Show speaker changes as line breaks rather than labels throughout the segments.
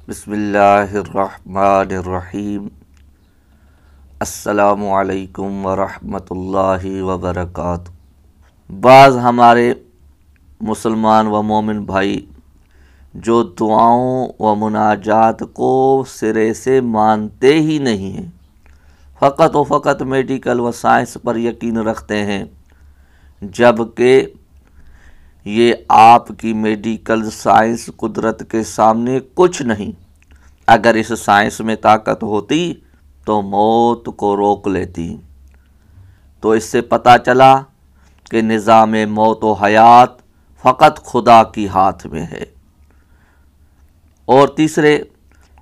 بسم اللہ الرحمن الرحیم۔ السلام علیکم ورحمۃ اللہ وبرکاتہ۔ بعض ہمارے مسلمان و مومن بھائی جو دعاؤں و مناجات کو سرے سے مانتے ہی نہیں ہیں، فقط و فقط میڈیکل و سائنس پر یقین رکھتے ہیں، جبکہ یہ آپ کی میڈیکل سائنس قدرت کے سامنے کچھ نہیں۔ اگر اس سائنس میں طاقت ہوتی تو موت کو روک لیتی۔ تو اس سے پتہ چلا کہ نظام موت و حیات فقط خدا کی ہاتھ میں ہے۔ اور تیسرے،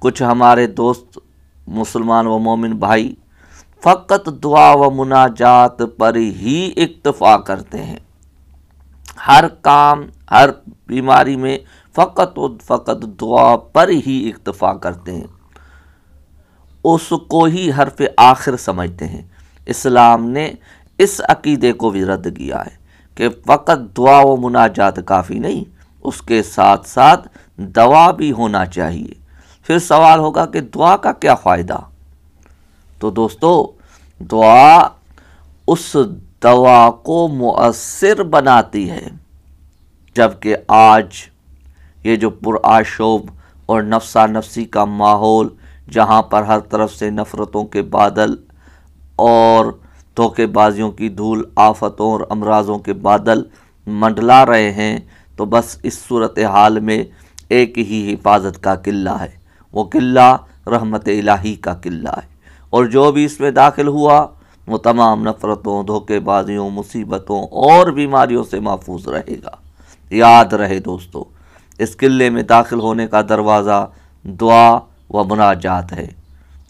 کچھ ہمارے دوست مسلمان و مومن بھائی فقط دعا و مناجات پر ہی اکتفا کرتے ہیں۔ ہر کام، ہر بیماری میں فقط و فقط دعا پر ہی اکتفا کرتے ہیں، اس کو ہی حرف آخر سمجھتے ہیں۔ اسلام نے اس عقیدے کو بھی رد کیا ہے کہ فقط دعا و مناجات کافی نہیں، اس کے ساتھ ساتھ دوا بھی ہونا چاہیے۔ پھر سوال ہوگا کہ دعا کا کیا فائدہ؟ تو دوستو، دعا اس دوا کو مؤثر بناتی ہے، جبکہ آج یہ جو پرآشوب اور نفسا نفسی کا ماحول، جہاں پر ہر طرف سے نفرتوں کے بادل اور دھوکے بازیوں کی دھول، آفتوں اور امراضوں کے بادل منڈلا رہے ہیں، تو بس اس صورتحال میں ایک ہی حفاظت کا قلعہ ہے، وہ قلعہ رحمت الہی کا قلعہ ہے، اور جو بھی اس میں داخل ہوا وہ تمام نفرتوں، دھوکے بازیوں، مصیبتوں اور بیماریوں سے محفوظ رہے گا۔ یاد رہے دوستو، اس قلعے میں داخل ہونے کا دروازہ دعا و مناجات ہے۔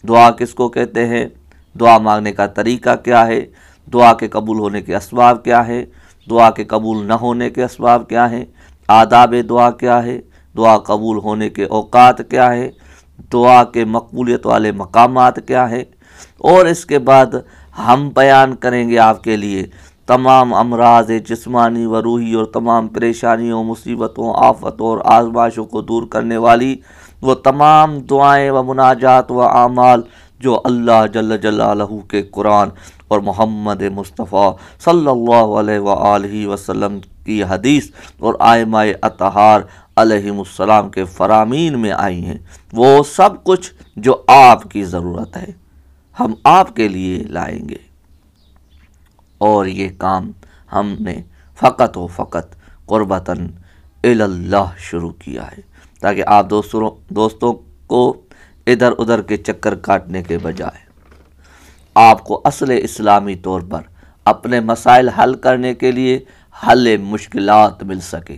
دعا کس کو کہتے ہیں؟ دعا مانگنے کا طریقہ کیا ہے؟ دعا کے قبول ہونے کے اسباب کیا ہے؟ دعا کے قبول نہ ہونے کے اسباب کیا ہیں؟ آداب دعا کیا ہے؟ دعا قبول ہونے کے اوقات کیا ہے؟ دعا کے مقبولیت والے مقامات کیا ہے؟ اور اس کے بعد ہم بیان کریں گے آپ کے لیے تمام امراض جسمانی و روحی اور تمام پریشانیوں، مصیبتوں، آفتوں اور آزمائشوں کو دور کرنے والی وہ تمام دعائیں و مناجات و اعمال جو اللہ جل جلالہ کے قرآن اور محمد مصطفیٰ صلی اللہ علیہ وآلہ وسلم کی حدیث اور ائمہ اطہار علیہم السلام کے فرامین میں آئی ہیں، وہ سب کچھ جو آپ کی ضرورت ہے ہم آپ کے لیے لائیں گے۔ اور یہ کام ہم نے فقط و فقط قربتاً اللہ شروع کیا ہے، تاکہ آپ دوستوں کو ادھر ادھر کے چکر کاٹنے کے بجائے آپ کو اصل اسلامی طور پر اپنے مسائل حل کرنے کے لیے حل مشکلات مل سکے۔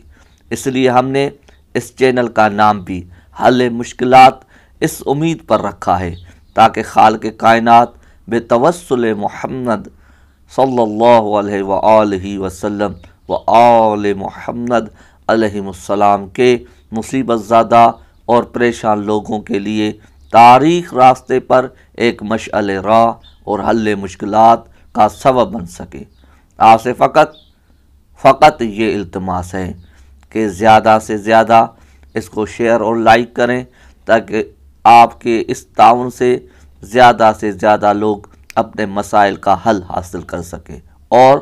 اس لیے ہم نے اس چینل کا نام بھی حل مشکلات اس امید پر رکھا ہے، تاکہ خالق کائنات بتوسل محمد صلی اللہ علیہ وآلہ وسلم و آل محمد علیہم السلام کے مصیبت زدہ اور پریشان لوگوں کے لیے تاریخ راستے پر ایک مشعل راہ اور حل مشکلات کا سبب بن سکے۔ آپ سے فقط یہ التماس ہے کہ زیادہ سے زیادہ اس کو شیئر اور لائک کریں، تاکہ آپ کے اس تعاون سے زیادہ لوگ اپنے مسائل کا حل حاصل کر سکیں، اور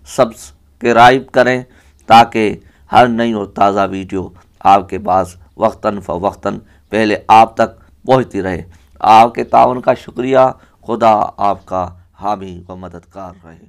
سبسکرائب کریں تاکہ ہر نئی اور تازہ ویڈیو آپ کے پاس وقتاً فوقتاً پہلے آپ تک پہنچتی رہے۔ آپ کے تعاون کا شکریہ۔ خدا آپ کا حامی و مددگار رہے۔